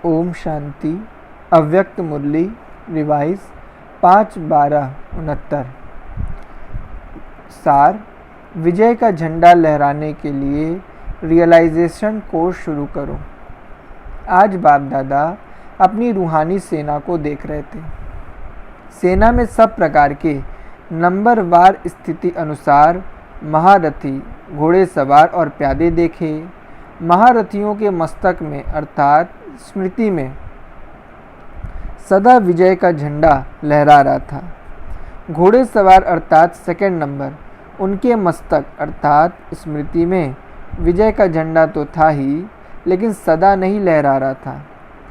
ओम शांति। अव्यक्त मुरली रिवाइज 5/12/69। सार: विजय का झंडा लहराने के लिए रियलाइजेशन कोर्स शुरू करो। आज बाप दादा अपनी रूहानी सेना को देख रहे थे। सेना में सब प्रकार के नंबरवार स्थिति अनुसार महारथी, घोड़ेसवार और प्यादे देखे। महारथियों के मस्तक में अर्थात स्मृति में सदा विजय का झंडा लहरा रहा था। घोड़ेसवार अर्थात सेकंड नंबर, उनके मस्तक अर्थात स्मृति में विजय का झंडा तो था ही, लेकिन सदा नहीं लहरा रहा था।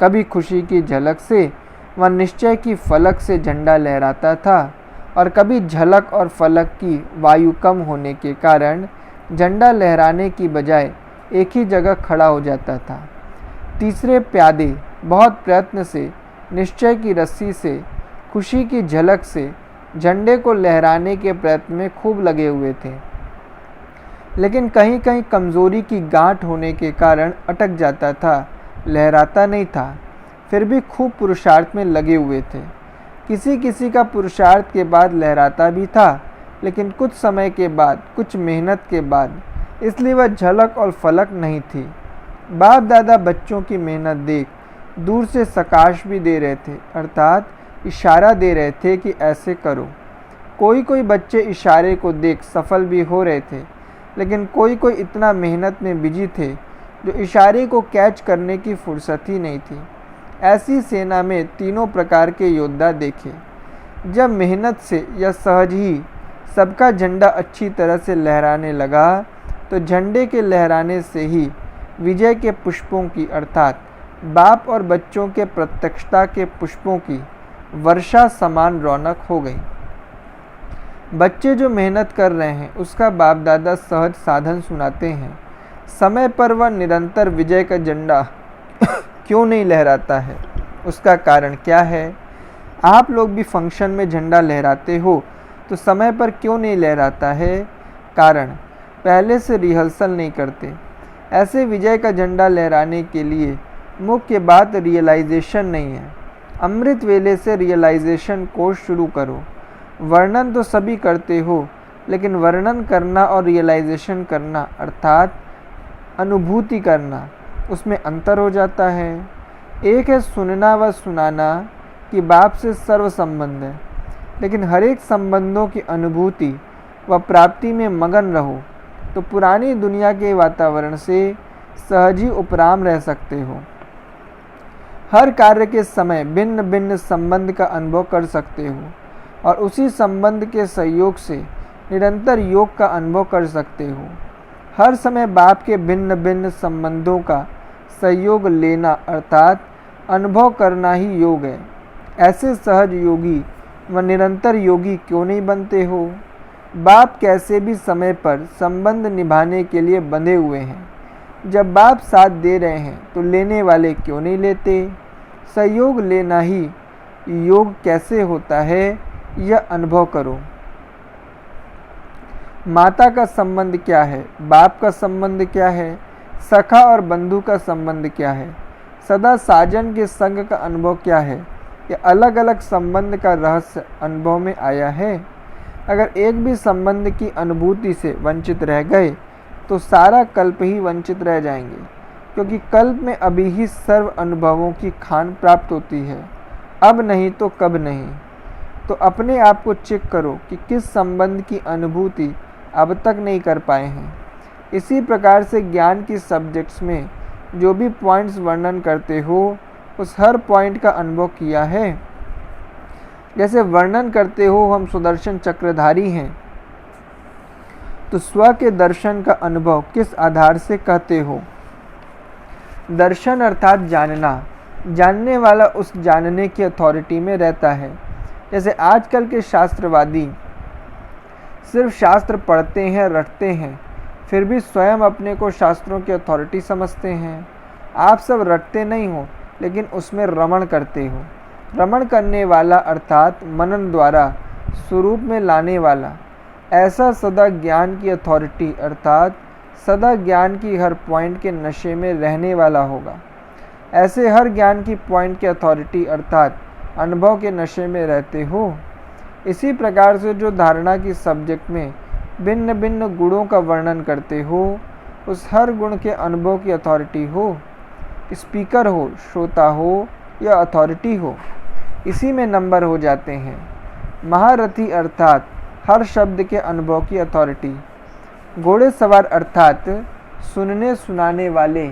कभी खुशी की झलक से व निश्चय की फलक से झंडा लहराता था और कभी झलक और फलक की वायु कम होने के कारण झंडा लहराने की बजाय एक ही जगह खड़ा हो जाता था। तीसरे प्यादे बहुत प्रयत्न से निश्चय की रस्सी से, खुशी की झलक से झंडे को लहराने के प्रयत्न में खूब लगे हुए थे, लेकिन कहीं कहीं कमज़ोरी की गांठ होने के कारण अटक जाता था, लहराता नहीं था। फिर भी खूब पुरुषार्थ में लगे हुए थे। किसी किसी का पुरुषार्थ के बाद लहराता भी था, लेकिन कुछ समय के बाद, कुछ मेहनत के बाद, इसलिए वह झलक और फलक नहीं थी। बाप दादा बच्चों की मेहनत देख दूर से सकाश भी दे रहे थे, अर्थात इशारा दे रहे थे कि ऐसे करो। कोई कोई बच्चे इशारे को देख सफल भी हो रहे थे, लेकिन कोई कोई इतना मेहनत में बिजी थे जो इशारे को कैच करने की फुर्सत ही नहीं थी। ऐसी सेना में तीनों प्रकार के योद्धा देखे। जब मेहनत से या सहज ही सबका झंडा अच्छी तरह से लहराने लगा, तो झंडे के लहराने से ही विजय के पुष्पों की अर्थात बाप और बच्चों के प्रत्यक्षता के पुष्पों की वर्षा समान रौनक हो गई। बच्चे जो मेहनत कर रहे हैं उसका बाप दादा सहज साधन सुनाते हैं। समय पर वह निरंतर विजय का झंडा क्यों नहीं लहराता है, उसका कारण क्या है? आप लोग भी फंक्शन में झंडा लहराते हो तो समय पर क्यों नहीं लहराता है? कारण पहले से रिहर्सल नहीं करते। ऐसे विजय का झंडा लहराने के लिए मुख्य बात रियलाइजेशन नहीं है। अमृत वेले से रियलाइजेशन कोर्स शुरू करो। वर्णन तो सभी करते हो, लेकिन वर्णन करना और रियलाइजेशन करना अर्थात अनुभूति करना, उसमें अंतर हो जाता है। एक है सुनना व सुनाना कि बाप से सर्व संबंध है, लेकिन हर एक संबंधों की अनुभूति व प्राप्ति में मगन रहो तो पुरानी दुनिया के वातावरण से सहज ही उपराम रह सकते हो। हर कार्य के समय भिन्न भिन्न संबंध का अनुभव कर सकते हो और उसी संबंध के सहयोग से निरंतर योग का अनुभव कर सकते हो। हर समय बाप के भिन्न भिन्न संबंधों का सहयोग लेना अर्थात अनुभव करना ही योग है। ऐसे सहज योगी व निरंतर योगी क्यों नहीं बनते हो? बाप कैसे भी समय पर संबंध निभाने के लिए बंधे हुए हैं। जब बाप साथ दे रहे हैं तो लेने वाले क्यों नहीं लेते? सहयोग लेना ही योग कैसे होता है, यह अनुभव करो। माता का संबंध क्या है? बाप का संबंध क्या है? सखा और बंधु का संबंध क्या है? सदा साजन के संग का अनुभव क्या है? यह अलग अलग संबंध का रहस्य अनुभव में आया है। अगर एक भी संबंध की अनुभूति से वंचित रह गए तो सारा कल्प ही वंचित रह जाएंगे, क्योंकि कल्प में अभी ही सर्व अनुभवों की खान प्राप्त होती है। अब नहीं तो कब नहीं। तो अपने आप को चेक करो कि किस संबंध की अनुभूति अब तक नहीं कर पाए हैं। इसी प्रकार से ज्ञान की सब्जेक्ट्स में जो भी पॉइंट्स वर्णन करते हो, उस हर पॉइंट का अनुभव किया है। जैसे वर्णन करते हो हम सुदर्शन चक्रधारी हैं, तो स्व के दर्शन का अनुभव किस आधार से कहते हो? दर्शन अर्थात जानना। जानने वाला उस जानने की अथॉरिटी में रहता है। जैसे आजकल के शास्त्रवादी सिर्फ शास्त्र पढ़ते हैं, रटते हैं, फिर भी स्वयं अपने को शास्त्रों की अथॉरिटी समझते हैं। आप सब रटते नहीं हो, लेकिन उसमें रमण करते हो। रमण करने वाला अर्थात मनन द्वारा स्वरूप में लाने वाला, ऐसा सदा ज्ञान की अथॉरिटी अर्थात सदा ज्ञान की हर पॉइंट के नशे में रहने वाला होगा। ऐसे हर ज्ञान की पॉइंट के अथॉरिटी अर्थात अनुभव के नशे में रहते हो। इसी प्रकार से जो धारणा की सब्जेक्ट में भिन्न भिन्न गुणों का वर्णन करते हो, उस हर गुण के अनुभव की अथॉरिटी हो। स्पीकर हो, श्रोता हो या अथॉरिटी हो, इसी में नंबर हो जाते हैं। महारथी अर्थात हर शब्द के अनुभव की अथॉरिटी। घोड़े सवार अर्थात सुनने सुनाने वाले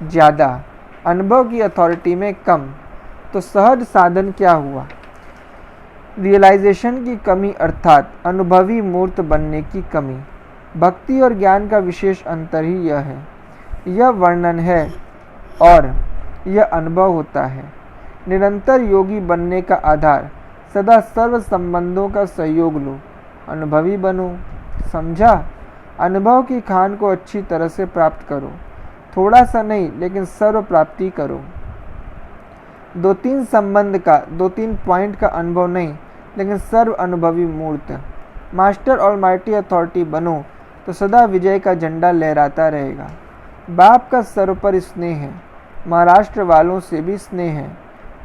ज़्यादा, अनुभव की अथॉरिटी में कम। तो सहज साधन क्या हुआ? रियलाइजेशन की कमी अर्थात अनुभवी मूर्त बनने की कमी। भक्ति और ज्ञान का विशेष अंतर ही यह है। यह वर्णन है और यह अनुभव होता है। निरंतर योगी बनने का आधार सदा सर्व संबंधों का सहयोग लो, अनुभवी बनो। समझा? अनुभव की खान को अच्छी तरह से प्राप्त करो, थोड़ा सा नहीं लेकिन सर्व प्राप्ति करो। 2-3 संबंध का, 2-3 पॉइंट का अनुभव नहीं लेकिन सर्व अनुभवी मूर्त। मास्टर ऑलमाइटी अथॉरिटी बनो तो सदा विजय का झंडा लहराता रहेगा। बाप का सर्व पर स्नेह है, महाराष्ट्र वालों से भी स्नेह है।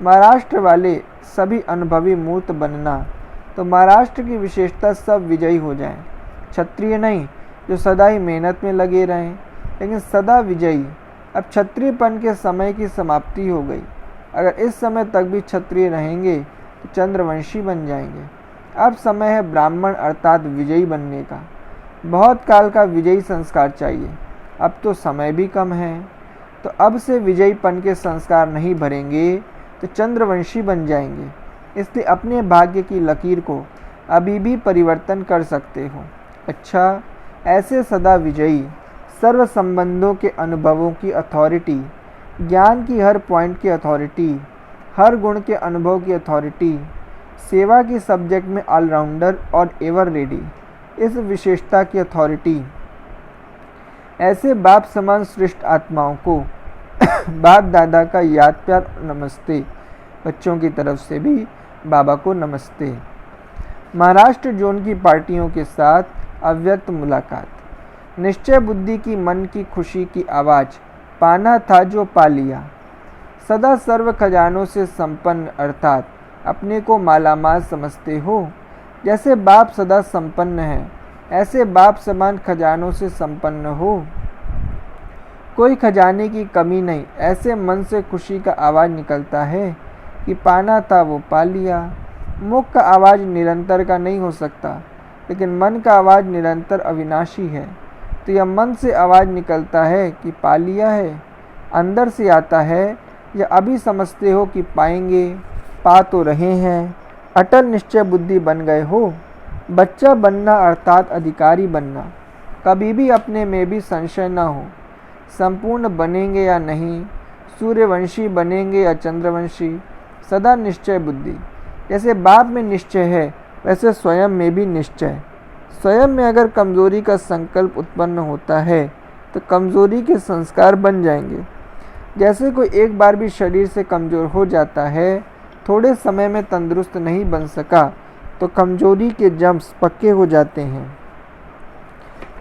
महाराष्ट्र वाले सभी अनुभवी मूर्त बनना तो महाराष्ट्र की विशेषता सब विजयी हो जाएं। क्षत्रिय नहीं जो सदा ही मेहनत में लगे रहें लेकिन सदा विजयी। अब क्षत्रियपन के समय की समाप्ति हो गई। अगर इस समय तक भी क्षत्रिय रहेंगे तो चंद्रवंशी बन जाएंगे। अब समय है ब्राह्मण अर्थात विजयी बनने का। बहुत काल का विजयी संस्कार चाहिए, अब तो समय भी कम है। तो अब से विजयीपन के संस्कार नहीं भरेंगे तो चंद्रवंशी बन जाएंगे। इसलिए अपने भाग्य की लकीर को अभी भी परिवर्तन कर सकते हो। अच्छा, ऐसे सदा विजयी, सर्व संबंधों के अनुभवों की अथॉरिटी, ज्ञान की हर पॉइंट की अथॉरिटी, हर गुण के अनुभव की अथॉरिटी, सेवा की सब्जेक्ट में ऑलराउंडर और एवर रेडी, इस विशेषता की अथॉरिटी। ऐसे बाप समान श्रेष्ठ आत्माओं को बाप दादा का याद प्यार नमस्ते। बच्चों की तरफ से भी बाबा को नमस्ते। महाराष्ट्र जोन की पार्टियों के साथ अव्यक्त मुलाकात। निश्चय बुद्धि की मन की खुशी की आवाज़ पाना था जो पा लिया। सदा सर्व खजानों से संपन्न अर्थात अपने को मालामाल समझते हो। जैसे बाप सदा संपन्न है, ऐसे बाप समान खजानों से संपन्न हो। कोई खजाने की कमी नहीं। ऐसे मन से खुशी का आवाज़ निकलता है कि पाना था वो पा लिया। मुख का आवाज़ निरंतर का नहीं हो सकता, लेकिन मन का आवाज़ निरंतर अविनाशी है। तो यह मन से आवाज़ निकलता है कि पा लिया है, अंदर से आता है या अभी समझते हो कि पाएंगे, पा तो रहे हैं। अटल निश्चय बुद्धि बन गए हो। बच्चा बनना अर्थात अधिकारी बनना। कभी भी अपने में भी संशय न हो, संपूर्ण बनेंगे या नहीं, सूर्यवंशी बनेंगे या चंद्रवंशी। सदा निश्चय बुद्धि। जैसे बाप में निश्चय है वैसे स्वयं में भी निश्चय। स्वयं में अगर कमज़ोरी का संकल्प उत्पन्न होता है तो कमज़ोरी के संस्कार बन जाएंगे। जैसे कोई एक बार भी शरीर से कमज़ोर हो जाता है, थोड़े समय में तंदुरुस्त नहीं बन सका तो कमज़ोरी के जम्स पक्के हो जाते हैं।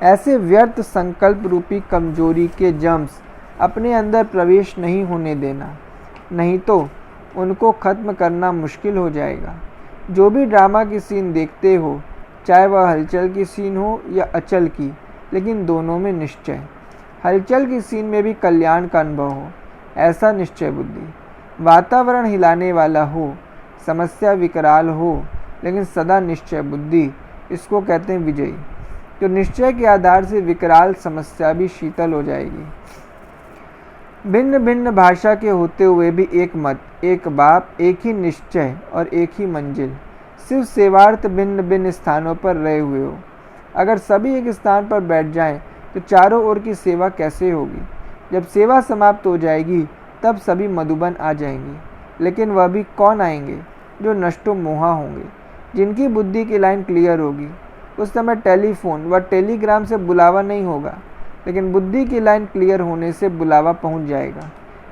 ऐसे व्यर्थ संकल्प रूपी कमज़ोरी के जम्स अपने अंदर प्रवेश नहीं होने देना, नहीं तो उनको ख़त्म करना मुश्किल हो जाएगा। जो भी ड्रामा की सीन देखते हो, चाहे वह हलचल की सीन हो या अचल की, लेकिन दोनों में निश्चय। हलचल की सीन में भी कल्याण का अनुभव हो, ऐसा निश्चय बुद्धि। वातावरण हिलाने वाला हो, समस्या विकराल हो, लेकिन सदा निश्चय बुद्धि, इसको कहते हैं विजयी। तो निश्चय के आधार से विकराल समस्या भी शीतल हो जाएगी। भिन्न भिन्न भाषा के होते हुए भी एक मत, एक बाप, एक ही निश्चय और एक ही मंजिल। सिर्फ सेवार्थ भिन्न भिन्न स्थानों पर रहे हुए हो। अगर सभी एक स्थान पर बैठ जाएं तो चारों ओर की सेवा कैसे होगी? जब सेवा समाप्त हो जाएगी तब सभी मधुबन आ जाएंगे, लेकिन वह भी कौन आएंगे? जो नष्टो मोहा होंगे, जिनकी बुद्धि की लाइन क्लियर होगी। उस समय टेलीफोन व टेलीग्राम से बुलावा नहीं होगा, लेकिन बुद्धि की लाइन क्लियर होने से बुलावा पहुंच जाएगा।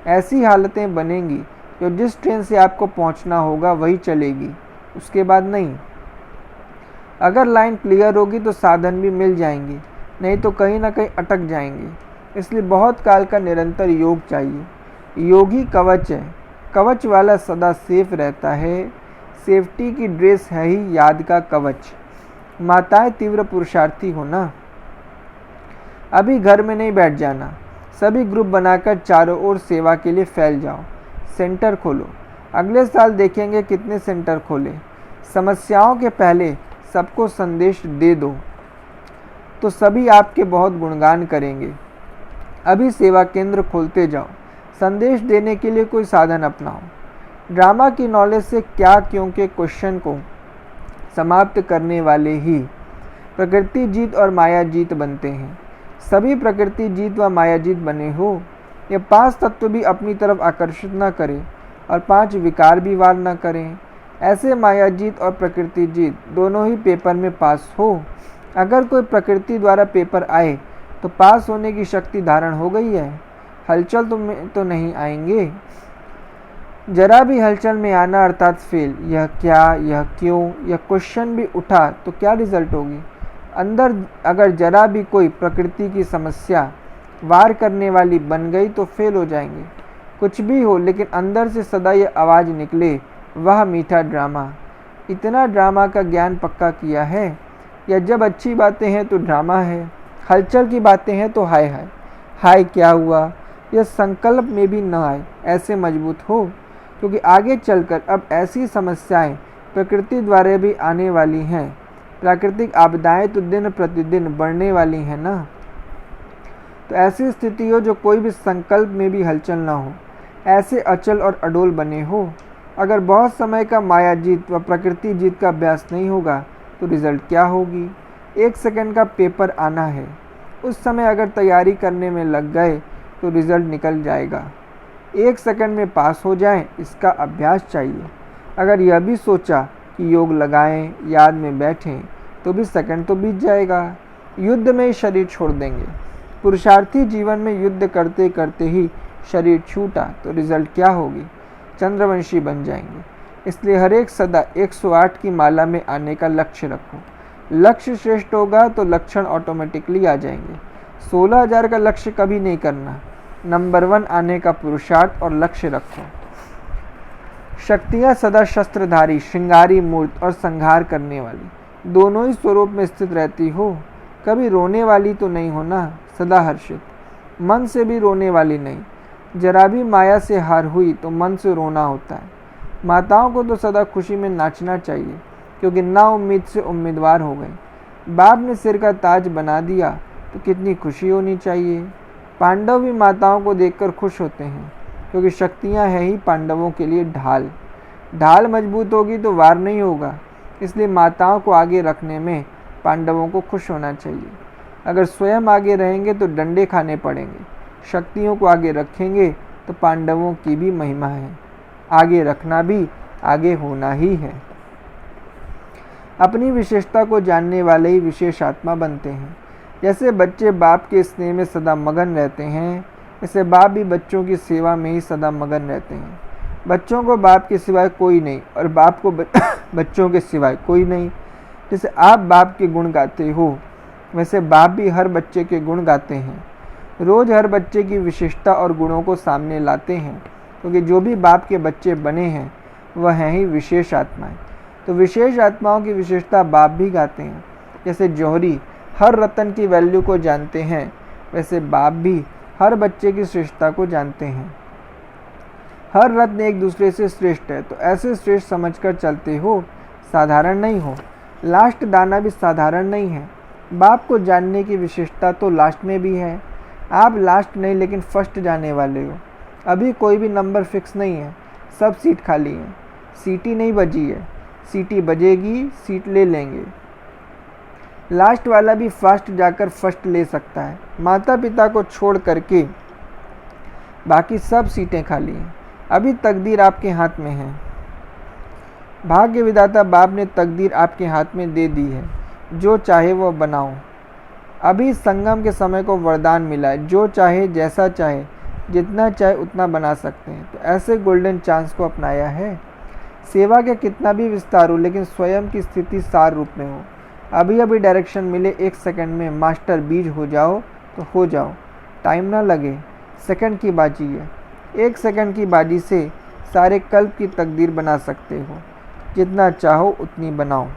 ऐसी हालतें बनेंगी जो जिस ट्रेन से आपको पहुंचना होगा वही चलेगी, उसके बाद नहीं। अगर लाइन क्लियर होगी तो साधन भी मिल जाएंगे, नहीं तो कहीं ना कहीं अटक जाएंगे। इसलिए बहुत काल का निरंतर योग चाहिए। योगी कवच है, कवच वाला सदा सेफ रहता है। सेफ्टी की ड्रेस है ही याद का कवच। माताएं तीव्र पुरुषार्थी हो ना, अभी घर में नहीं बैठ जाना। सभी ग्रुप बनाकर चारों ओर सेवा के लिए फैल जाओ। सेंटर खोलो, अगले साल देखेंगे कितने सेंटर खोले। समस्याओं के पहले सबको संदेश दे दो तो सभी आपके बहुत गुणगान करेंगे। अभी सेवा केंद्र खोलते जाओ, संदेश देने के लिए कोई साधन अपनाओ। ड्रामा की नॉलेज से क्या क्यों के क्वेश्चन को समाप्त करने वाले ही प्रकृति जीत और माया जीत बनते हैं। सभी प्रकृति जीत व माया जीत बने हो। ये 5 तत्व भी अपनी तरफ आकर्षित न करें और 5 विकार भी वार न करें। ऐसे माया जीत और प्रकृति जीत दोनों ही पेपर में पास हो। अगर कोई प्रकृति द्वारा पेपर आए तो पास होने की शक्ति धारण हो गई है। हलचल तो नहीं आएंगे। जरा भी हलचल में आना अर्थात फेल। यह क्या, यह क्यों, यह क्वेश्चन भी उठा तो क्या रिजल्ट होगी। अंदर अगर जरा भी कोई प्रकृति की समस्या वार करने वाली बन गई तो फेल हो जाएंगे। कुछ भी हो लेकिन अंदर से सदा ये आवाज़ निकले, वह मीठा ड्रामा। इतना ड्रामा का ज्ञान पक्का किया है, या जब अच्छी बातें हैं तो ड्रामा है, हलचल की बातें हैं तो हाय हाय। हाय क्या हुआ, यह संकल्प में भी न आए, ऐसे मजबूत हो, क्योंकि आगे चलकर अब ऐसी समस्याएं प्रकृति द्वारा भी आने वाली हैं। प्राकृतिक आपदाएं तो दिन प्रतिदिन बढ़ने वाली हैं ना। तो ऐसी स्थिति हो जो कोई भी संकल्प में भी हलचल ना हो, ऐसे अचल और अडोल बने हो। अगर बहुत समय का माया जीत व प्रकृति जीत का अभ्यास नहीं होगा तो रिजल्ट क्या होगी। 1 सेकंड का पेपर आना है, उस समय अगर तैयारी करने में लग गए तो रिजल्ट निकल जाएगा। 1 सेकंड में पास हो जाएं, इसका अभ्यास चाहिए। अगर यह भी सोचा कि योग लगाएं, याद में बैठें, तो भी सेकंड तो बीत जाएगा। युद्ध में ही शरीर छोड़ देंगे। पुरुषार्थी जीवन में युद्ध करते करते ही शरीर छूटा तो रिजल्ट क्या होगी, चंद्रवंशी बन जाएंगे। इसलिए हर एक सदा 108 की माला में आने का लक्ष्य रखो। लक्ष्य श्रेष्ठ होगा तो लक्षण ऑटोमेटिकली आ जाएंगे। 16,000 का लक्ष्य कभी नहीं करना। नंबर 1 आने का पुरुषार्थ और लक्ष्य रखो। शक्तियाँ सदा शस्त्रधारी, श्रृंगारी मूर्त और संहार करने वाली दोनों ही स्वरूप में स्थित रहती हो। कभी रोने वाली तो नहीं होना, सदा हर्षित, मन से भी रोने वाली नहीं। जरा भी माया से हार हुई तो मन से रोना होता है। माताओं को तो सदा खुशी में नाचना चाहिए, क्योंकि ना उम्मीद से उम्मीदवार हो गई। बाप ने सिर का ताज बना दिया तो कितनी खुशी होनी चाहिए। पांडव भी माताओं को देखकर खुश होते हैं, क्योंकि शक्तियाँ हैं ही पांडवों के लिए ढाल। ढाल मजबूत होगी तो वार नहीं होगा। इसलिए माताओं को आगे रखने में पांडवों को खुश होना चाहिए। अगर स्वयं आगे रहेंगे तो डंडे खाने पड़ेंगे। शक्तियों को आगे रखेंगे तो पांडवों की भी महिमा है। आगे रखना भी आगे होना ही है। अपनी विशेषता को जानने वाले ही विशेष आत्मा बनते हैं। जैसे बच्चे बाप के स्नेह में सदा मगन रहते हैं, ऐसे बाप भी बच्चों की सेवा में ही सदा मगन रहते हैं। बच्चों को बाप के सिवाय कोई नहीं और बाप को बच्चों के सिवाय कोई नहीं। जैसे आप बाप के गुण गाते हो, वैसे बाप भी हर बच्चे के गुण गाते हैं। रोज़ हर बच्चे की विशेषता और गुणों को सामने लाते हैं, क्योंकि जो भी बाप के बच्चे बने हैं वह हैं ही विशेष आत्माएं। तो विशेष आत्माओं की विशेषता बाप भी गाते हैं। जैसे जौहरी हर रतन की वैल्यू को जानते हैं, वैसे बाप भी हर बच्चे की श्रेष्ठता को जानते हैं। हर रत्न एक दूसरे से श्रेष्ठ है, तो ऐसे श्रेष्ठ समझकर चलते हो, साधारण नहीं हो। लास्ट दाना भी साधारण नहीं है। बाप को जानने की विशेषता तो लास्ट में भी है। आप लास्ट नहीं लेकिन फर्स्ट जाने वाले हो। अभी कोई भी नंबर फिक्स नहीं है, सब सीट खाली हैं। सीटी नहीं बजी है, सीटी बजेगी, सीट ले लेंगे। लास्ट वाला भी फास्ट जाकर फर्स्ट ले सकता है। माता पिता को छोड़ करके बाकी सब सीटें खाली हैं। अभी तकदीर आपके हाथ में है। भाग्य विधाता बाप ने तकदीर आपके हाथ में दे दी है। जो चाहे वो बनाओ। अभी संगम के समय को वरदान मिला है, जो चाहे जैसा चाहे जितना चाहे उतना बना सकते हैं। तो ऐसे गोल्डन चांस को अपनाया है। सेवा के कितना भी विस्तार हो, लेकिन स्वयं की स्थिति सार रूप में हो। अभी अभी डायरेक्शन मिले, 1 सेकंड में मास्टर बीज हो जाओ तो हो जाओ। टाइम ना लगे, सेकंड की बाजी है। 1 सेकंड की बाजी से सारे कल्प की तकदीर बना सकते हो। जितना चाहो उतनी बनाओ।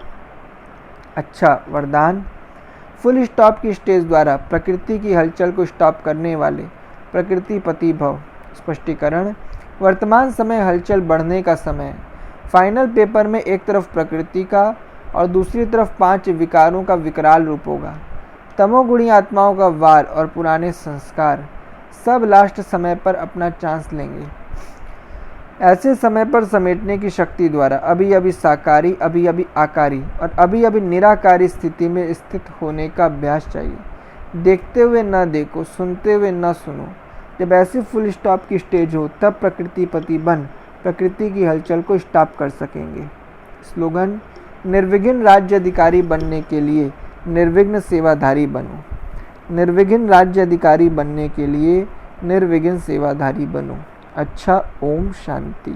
अच्छा वरदान। फुल स्टॉप की स्टेज द्वारा प्रकृति की हलचल को स्टॉप करने वाले प्रकृति पति भव। स्पष्टीकरण। वर्तमान समय हलचल बढ़ने का समय है। फाइनल पेपर में एक तरफ प्रकृति का और दूसरी तरफ 5 विकारों का विकराल रूप होगा। तमोगुणी आत्माओं का वार और पुराने संस्कार सब लास्ट समय पर अपना चांस लेंगे। ऐसे समय पर समेटने की शक्ति द्वारा अभी अभी साकारी, अभी अभी आकारी और अभी अभी निराकारी स्थिति में स्थित होने का अभ्यास चाहिए। देखते हुए न देखो, सुनते हुए न सुनो। जब ऐसी फुल स्टॉप की स्टेज हो तब प्रकृति पति बन प्रकृति की हलचल को स्टॉप कर सकेंगे। स्लोगन। निर्विघ्न राज्य अधिकारी बनने के लिए निर्विघ्न सेवाधारी बनो। निर्विघ्न राज्य अधिकारी बनने के लिए निर्विघ्न सेवाधारी बनो। अच्छा, ओम शांति।